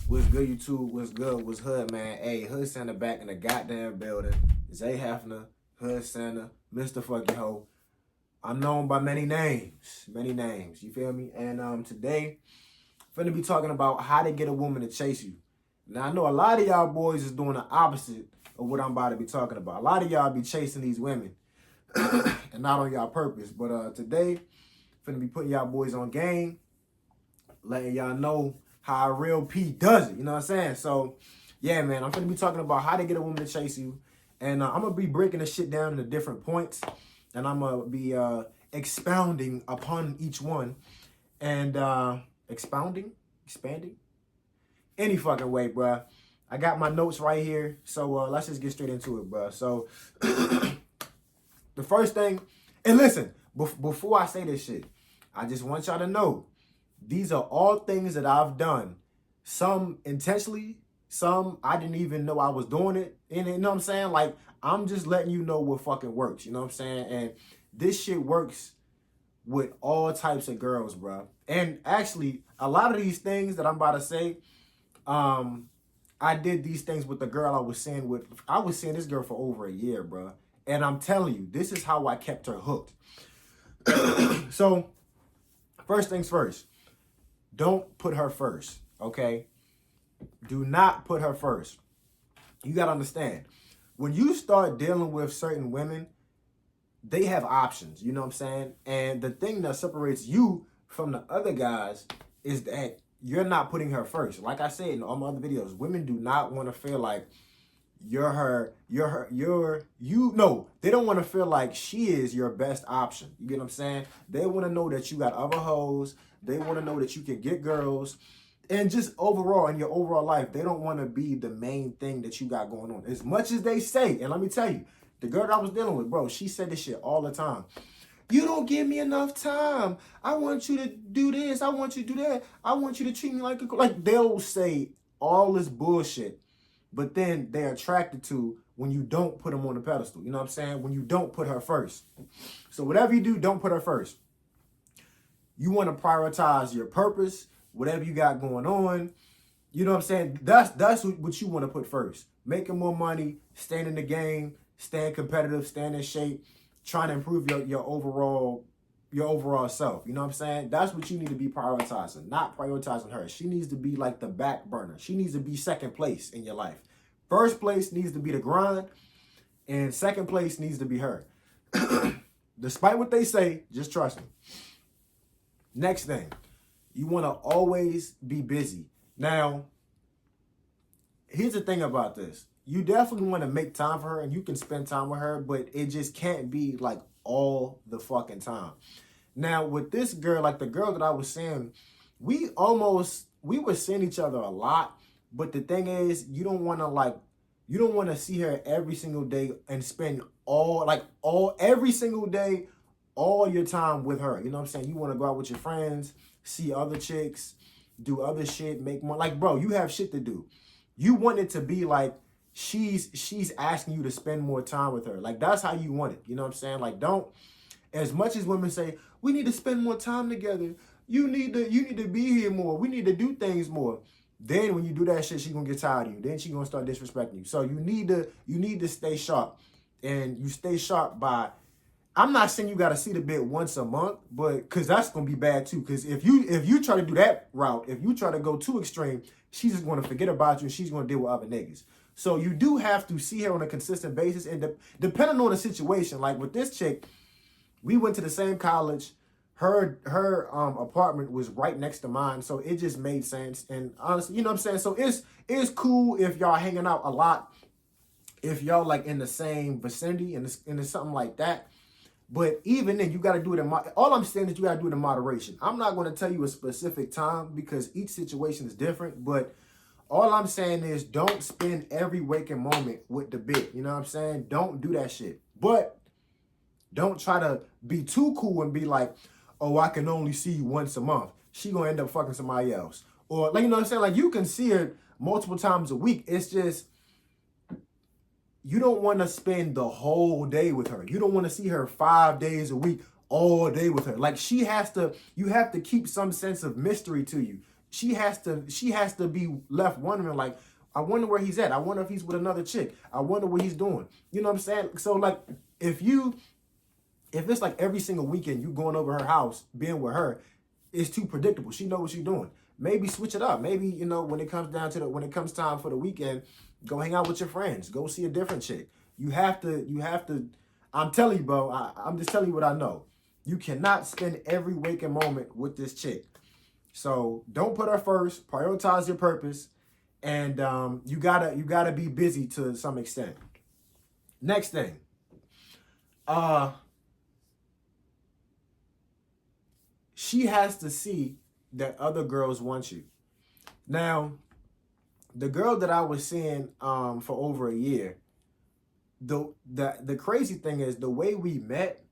What's good, YouTube? What's good? What's hood, man? Hey, Hood Santa back in the goddamn building. Zay Hefner, Hood Santa, Mr. Fucking Ho. I'm known by many names. Many names. You feel me? And today, I'm finna be talking about how to get a woman to chase you. Now, I know a lot of y'all boys is doing the opposite of what I'm about to be talking about. A lot of y'all be chasing these women. And not on y'all purpose. But today, finna be putting y'all boys on game. Letting y'all know how a real P does it. You know what I'm saying? So, yeah, man, I'm going to be talking about how to get a woman to chase you. And I'm going to be breaking this shit down into different points. And I'm going to be expounding upon each one. And expanding? Any fucking way, bruh. I got my notes right here. So, let's just get straight into it, bruh. So, the first thing, and listen, before I say this shit, I just want y'all to know, these are all things that I've done. Some intentionally, some I didn't even know I was doing it. And you know what I'm saying? Like, I'm just letting you know what fucking works. You know what I'm saying? And this shit works with all types of girls, bro. And actually, a lot of these things that I'm about to say, I did these things with the girl I was seeing with. I was seeing this girl for over a year, bro. And I'm telling you, this is how I kept her hooked. So, first things first. Don't put her first, okay? Do not put her first. You got to understand, when you start dealing with certain women, they have options, you know what I'm saying? And the thing that separates you from the other guys is that you're not putting her first. Like I said in all my other videos, women do not want to feel like they don't want to feel like she is your best option. You get what I'm saying? They want to know that you got other hoes. They want to know that you can get girls. And just overall, in your overall life, they don't want to be the main thing that you got going on. As much as they say, and let me tell you, the girl that I was dealing with, bro, she said this shit all the time. You don't give me enough time. I want you to do this. I want you to do that. I want you to treat me like a... Like, they'll say all this bullshit, but then they're attracted to when you don't put them on the pedestal. You know what I'm saying? When you don't put her first. So whatever you do, don't put her first. You want to prioritize your purpose, whatever you got going on. You know what I'm saying? That's what you want to put first. Making more money, staying in the game, staying competitive, staying in shape, trying to improve your overall self. You know what I'm saying? That's what you need to be prioritizing, not prioritizing her. She needs to be like the back burner. She needs to be second place in your life. First place needs to be the grind, and second place needs to be her. Despite what they say, just trust me. Next thing, you want to always be busy. Now, here's the thing about this. You definitely want to make time for her, and you can spend time with her, but it just can't be like all the fucking time. Now, with this girl, like the girl that I was seeing, we were seeing each other a lot, but the thing is, you don't want to see her every single day and spend every single day, all your time with her. You know what I'm saying? You want to go out with your friends, see other chicks, do other shit, make more. Like, bro, you have shit to do. You want it to be like she's asking you to spend more time with her. Like, that's how you want it. You know what I'm saying? Like, don't, as much as women say, we need to spend more time together. You need to be here more. We need to do things more. Then when you do that shit, she's gonna get tired of you. Then she's gonna start disrespecting you. So you need to stay sharp. And you stay sharp by, I'm not saying you got to see the bit once a month, but because that's going to be bad too. Because if you try to do that route, if you try to go too extreme, she's just going to forget about you and she's going to deal with other niggas. So you do have to see her on a consistent basis. And depending on the situation, like with this chick, we went to the same college. Her apartment was right next to mine. So it just made sense. And honestly, you know what I'm saying? So it's cool if y'all hanging out a lot, if y'all like in the same vicinity and it's something like that. But even then, you got to do it all I'm saying is you got to do it in moderation. I'm not going to tell you a specific time because each situation is different. But all I'm saying is don't spend every waking moment with the bit. You know what I'm saying? Don't do that shit. But don't try to be too cool and be like, oh, I can only see you once a month. She going to end up fucking somebody else. Or, like, you know what I'm saying? Like, you can see her multiple times a week. It's just, you don't want to spend the whole day with her. You don't want to see her 5 days a week, all day with her. Like, you have to keep some sense of mystery to you. she has to be left wondering, like, I wonder where he's at. I wonder if he's with another chick. I wonder what he's doing. You know what I'm saying? So like, if it's like every single weekend you going over her house, being with her, it's too predictable. She know what she's doing. Maybe switch it up. Maybe, when it comes down to when it comes time for the weekend, go hang out with your friends. Go see a different chick. You have to, I'm telling you, bro, I'm just telling you what I know. You cannot spend every waking moment with this chick. So don't put her first. Prioritize your purpose. And you gotta be busy to some extent. Next thing. She has to see that other girls want you. Now, the girl that I was seeing for over a year, the crazy thing is the way we met,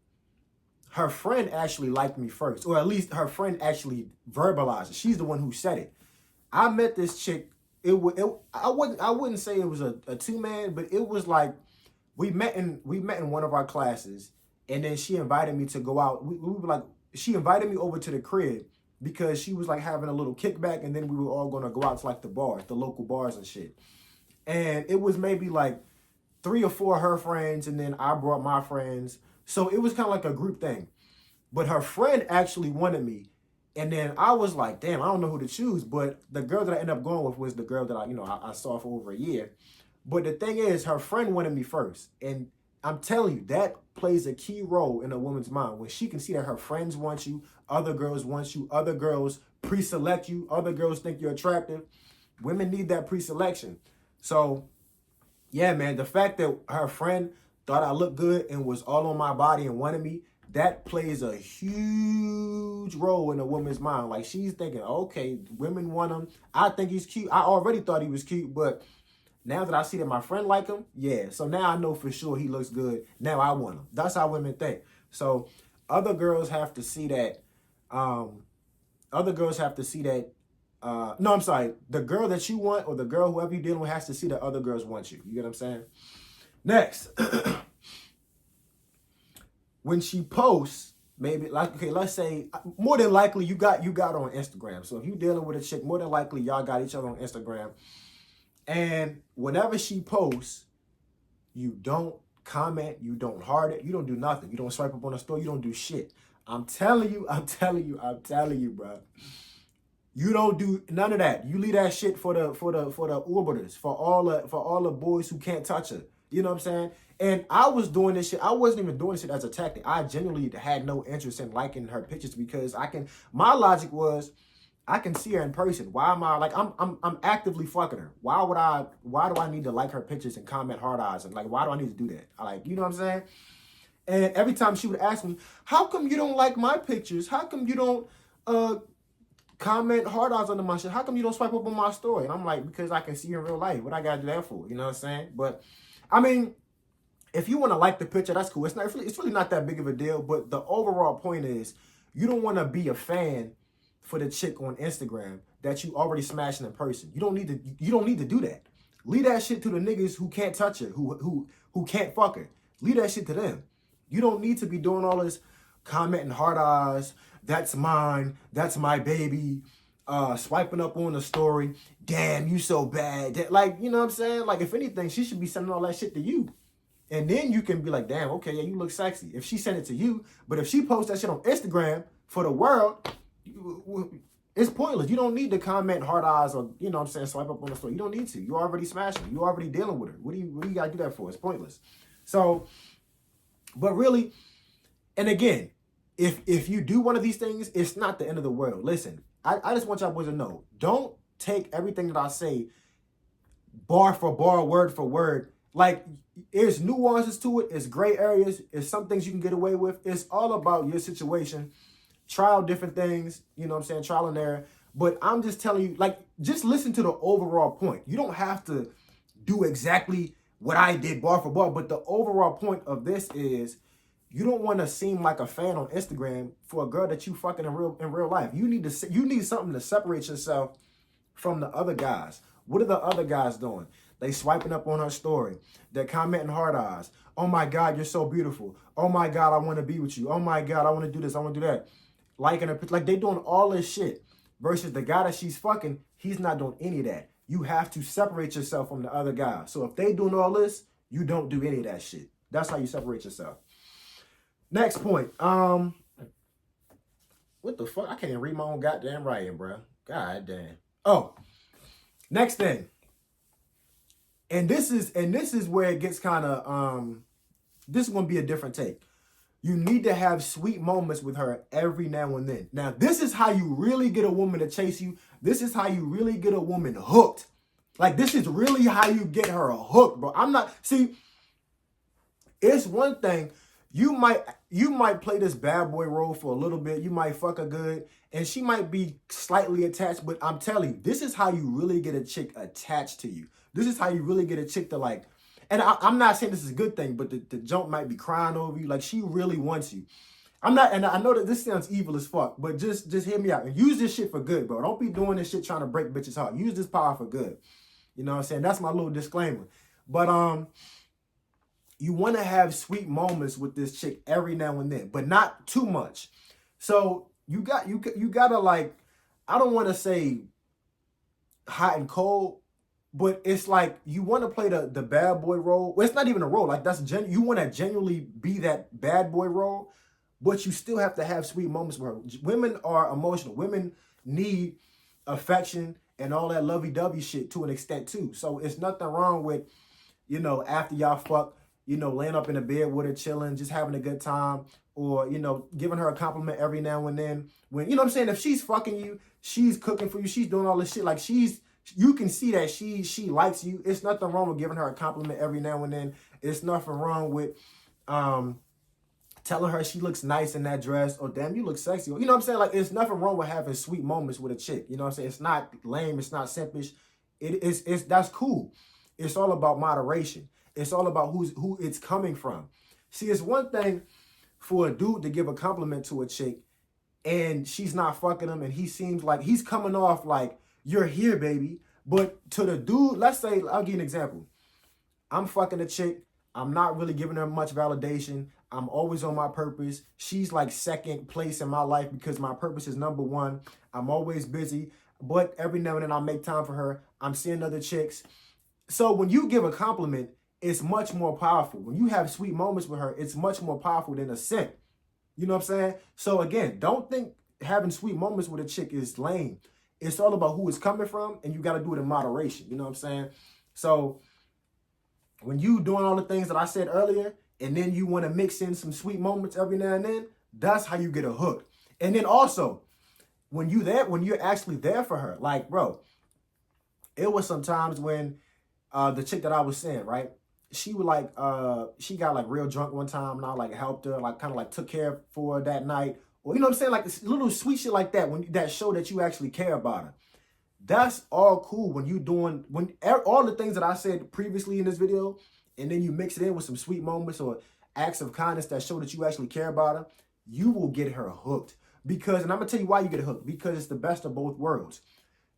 her friend actually liked me first, or at least her friend actually verbalized it. She's the one who said it. I met this chick. I wouldn't say it was a two-man, but it was like we met in one of our classes, and then she invited me to go out. We were like, she invited me over to the crib because she was like having a little kickback, and then we were all gonna go out to like the bars, the local bars and shit. And it was maybe like 3 or 4 of her friends, and then I brought my friends. So it was kind of like a group thing. But her friend actually wanted me. And then I was like, damn, I don't know who to choose. But the girl that I ended up going with was the girl that I saw for over a year. But the thing is, her friend wanted me first. And I'm telling you, that plays a key role in a woman's mind. When she can see that her friends want you, other girls want you, other girls pre-select you, other girls think you're attractive. Women need that pre-selection. So, yeah, man, the fact that her friend thought I looked good and was all on my body and wanted me, that plays a huge role in a woman's mind. Like, she's thinking, okay, women want him. I think he's cute. I already thought he was cute, but now that I see that my friend like him, yeah. So now I know for sure he looks good. Now I want him. That's how women think. So other girls have to see that. Other girls have to see that. No, I'm sorry. The girl that you want, or the girl, whoever you're dealing with, has to see that other girls want you. You get what I'm saying? Next. When she posts, maybe like, okay, let's say more than likely you got her on Instagram. So if you're dealing with a chick, more than likely y'all got each other on Instagram. And whenever she posts, you don't comment, you don't heart it, you don't do nothing. You don't swipe up on the story, you don't do shit. I'm telling you, bro. You don't do none of that. You leave that shit for the Uberers, for all the boys who can't touch her. You know what I'm saying? And I was doing this shit. I wasn't even doing this shit as a tactic. I genuinely had no interest in liking her pictures because my logic was, I can see her in person. Why am I like, I'm actively fucking her. Why do I need to like her pictures and comment hard eyes? And like, why do I need to do that? You know what I'm saying? And every time she would ask me, how come you don't like my pictures? How come you don't comment hard eyes under my shit? How come you don't swipe up on my story? And I'm like, because I can see her in real life. What I gotta do that for? You know what I'm saying? But I mean, if you want to like the picture, that's cool. It's really not that big of a deal. But the overall point is, you don't want to be a fan for the chick on Instagram that you already smashing in person. You don't need to do that. Leave that shit to the niggas who can't touch her, who can't fuck her. Leave that shit to them. You don't need to be doing all this commenting hard eyes. That's mine. That's my baby. Swiping up on the story. Damn, you so bad. Like, you know what I'm saying? Like, if anything, she should be sending all that shit to you. And then you can be like, damn, okay, yeah, you look sexy. If she sent it to you, but if she posts that shit on Instagram for the world, it's pointless. You don't need to comment hard eyes or, you know what I'm saying, swipe up on the story. You don't need to. You already smashing. You already dealing with her. What do you got to do that for? It's pointless. So, but really, and again, if you do one of these things, it's not the end of the world. Listen, I just want y'all boys to know, don't take everything that I say bar for bar, word for word. Like, there's nuances to it. It's gray areas. It's some things you can get away with. It's all about your situation. Trial different things, you know what I'm saying, trial and error. But I'm just telling you, like, just listen to the overall point. You don't have to do exactly what I did bar for bar, but the overall point of this is, you don't want to seem like a fan on Instagram for a girl that you fucking in real life. You need something to separate yourself from the other guys. What are the other guys doing? They swiping up on her story. They're commenting hard eyes. Oh my God, you're so beautiful. Oh my God, I want to be with you. Oh my God, I want to do this. I want to do that. Liking her, like, they doing all this shit. versus the guy that she's fucking, he's not doing any of that. You have to separate yourself from the other guy. So if they doing all this, you don't do any of that shit. That's how you separate yourself. Next point. What the fuck? I can't even read my own goddamn writing, bro. God damn. Oh, next thing. And this is where it gets kind of this is gonna be a different take. You need to have sweet moments with her every now and then. Now, this is how you really get a woman to chase you. This is how you really get a woman hooked. Like, this is really how you get her hooked, bro. It's one thing. You might play this bad boy role for a little bit. You might fuck her good, and she might be slightly attached. But I'm telling you, this is how you really get a chick attached to you. This is how you really get a chick to like. And I'm not saying this is a good thing, but the jump might be crying over you. Like, she really wants you. And I know that this sounds evil as fuck, but just hear me out. And use this shit for good, bro. Don't be doing this shit trying to break bitches' heart. Use this power for good. You know what I'm saying? That's my little disclaimer. But you want to have sweet moments with this chick every now and then, but not too much. So you gotta, like, I don't want to say hot and cold, but it's like you want to play the bad boy role. Well, it's not even a role. Like, you want to genuinely be that bad boy role, but you still have to have sweet moments with her. Women are emotional. Women need affection and all that lovey-dovey shit to an extent too. So it's nothing wrong with, after y'all fuck, laying up in the bed with her, chilling, just having a good time, or, giving her a compliment every now and then. When, what I'm saying? If she's fucking you, she's cooking for you, she's doing all this shit, like, you can see that she likes you. It's nothing wrong with giving her a compliment every now and then. It's nothing wrong with telling her she looks nice in that dress, or damn, you look sexy. You know what I'm saying? Like, it's nothing wrong with having sweet moments with a chick. You know what I'm saying? It's not lame. It's not simpish. That's cool. It's all about moderation. It's all about who it's coming from. See, it's one thing for a dude to give a compliment to a chick and she's not fucking him, and he seems like he's coming off like, you're here, baby. But to the dude, let's say, I'll give you an example. I'm fucking a chick. I'm not really giving her much validation. I'm always on my purpose. She's like second place in my life because my purpose is number one. I'm always busy, but every now and then I'll make time for her. I'm seeing other chicks. So when you give a compliment, it's much more powerful. When you have sweet moments with her, it's much more powerful than a simp. You know what I'm saying? So again, don't think having sweet moments with a chick is lame. It's all about who it's coming from, and you got to do it in moderation. You know what I'm saying? So when you doing all the things that I said earlier, and then you want to mix in some sweet moments every now and then, that's how you get a hook. And then also, when you're actually there for her, like, bro, it was some times when the chick that I was seeing, right? She would like, she got like real drunk one time, and I like helped her, like kind of like took care for her that night. Or, you know what I'm saying? Like, it's little sweet shit like that, when that show that you actually care about her. That's all cool when you doing, all the things that I said previously in this video, and then you mix it in with some sweet moments or acts of kindness that show that you actually care about her, you will get her hooked. Because, and I'm going to tell you why you get hooked, because it's the best of both worlds.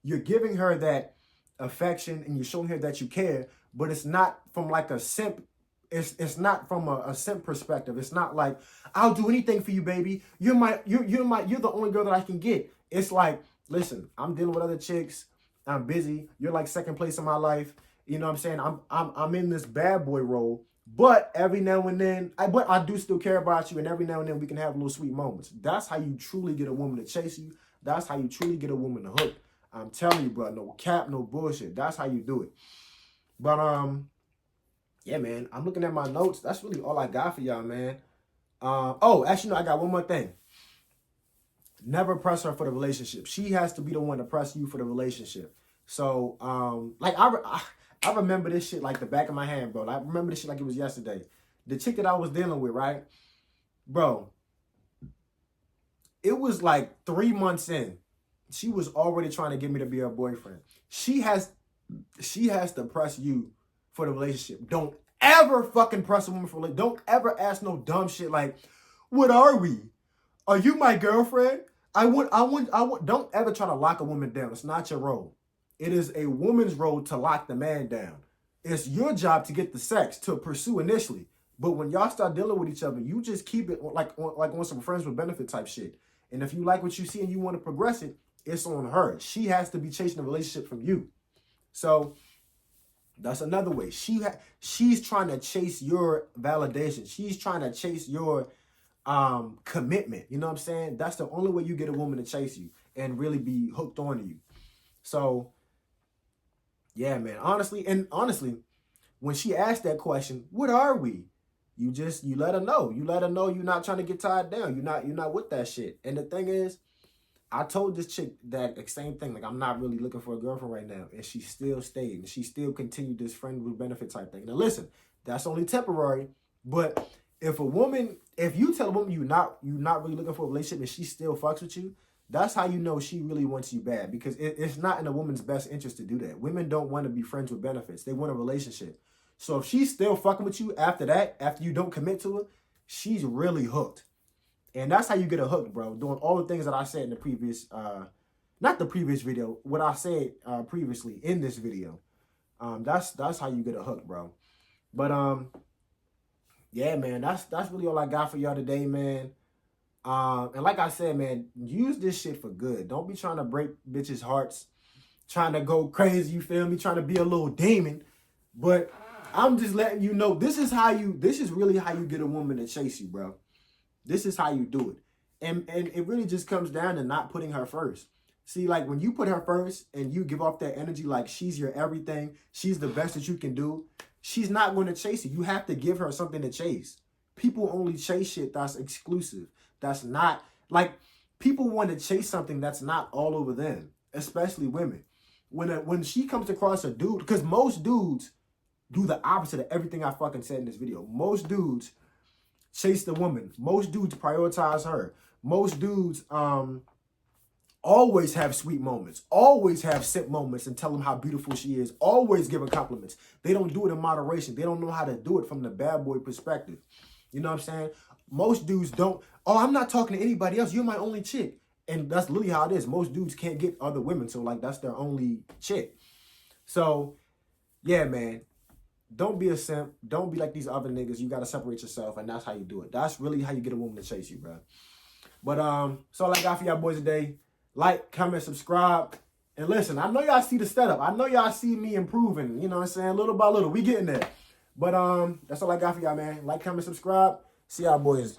You're giving her that affection and you're showing her that you care, but it's not from like a simp. It's not from a simp perspective. It's not like, I'll do anything for you, baby. You're the only girl that I can get. It's like, listen, I'm dealing with other chicks. I'm busy. You're like second place in my life. You know what I'm saying? I'm in this bad boy role, but every now and then, I do still care about you, and every now and then we can have little sweet moments. That's how you truly get a woman to chase you. That's how you truly get a woman to hook. I'm telling you, bro, no cap, no bullshit. That's how you do it. But yeah, man, I'm looking at my notes. That's really all I got for y'all, man. Oh, actually, no, I got one more thing. Never press her for the relationship. She has to be the one to press you for the relationship. So, like, I remember this shit like the back of my hand, bro. I remember this shit like it was yesterday. The chick that I was dealing with, right? Bro, it was like 3 months in. She was already trying to get me to be her boyfriend. She has to press you for the relationship. Don't ever fucking press a woman for relationship. Don't ever ask no dumb shit like, what are we? Are you my girlfriend? Don't ever try to lock a woman down. It's not your role. It is a woman's role to lock the man down. It's your job to get the sex, to pursue initially. But when y'all start dealing with each other, you just keep it like on some friends with benefit type shit. And if you like what you see and you want to progress it, It's on her. She has to be chasing a relationship from you. So that's another way. She's trying to chase your validation. She's trying to chase your commitment. You know what I'm saying? That's the only way you get a woman to chase you and really be hooked on you. So yeah, man. Honestly, when she asked that question, what are we? You let her know. You let her know you're not trying to get tied down. You're not with that shit. And the thing is, I told this chick that same thing. Like, I'm not really looking for a girlfriend right now. And she still stayed. And she still continued this friend with benefit type thing. Now, listen, that's only temporary. But if you tell a woman you're not really looking for a relationship and she still fucks with you, that's how you know she really wants you bad. Because it's not in a woman's best interest to do that. Women don't want to be friends with benefits. They want a relationship. So if she's still fucking with you after that, after you don't commit to her, she's really hooked. And that's how you get a hook, bro. Doing all the things that I said in the previous, not the previous video, what I said previously in this video. That's how you get a hook, bro. But yeah, man, that's really all I got for y'all today, man. And like I said, man, use this shit for good. Don't be trying to break bitches' hearts, trying to go crazy, you feel me? Trying to be a little demon. But I'm just letting you know, this is really how you get a woman to chase you, bro. This is how you do it. And it really just comes down to not putting her first. See, like when you put her first and you give off that energy like she's your everything, she's the best that you can do, she's not going to chase you. You have to give her something to chase. People only chase shit that's exclusive. That's not, like, people want to chase something that's not all over them, especially women. When she comes across a dude, because most dudes do the opposite of everything I fucking said in this video. Most dudes chase the woman. Most dudes prioritize her. Most dudes always have sweet moments, always have sip moments and tell them how beautiful she is, always give her compliments. They don't do it in moderation. They don't know how to do it from the bad boy perspective. You know what I'm saying? Most dudes don't, oh, I'm not talking to anybody else. You're my only chick. And that's literally how it is. Most dudes can't get other women. So, like, that's their only chick. So, yeah, man. Don't be a simp. Don't be like these other niggas. You got to separate yourself, and that's how you do it. That's really how you get a woman to chase you, bro. But that's all I got for y'all boys today. Like, comment, subscribe. And listen, I know y'all see the setup. I know y'all see me improving. You know what I'm saying? Little by little. We getting there. But that's all I got for y'all, man. Like, comment, subscribe. See y'all boys.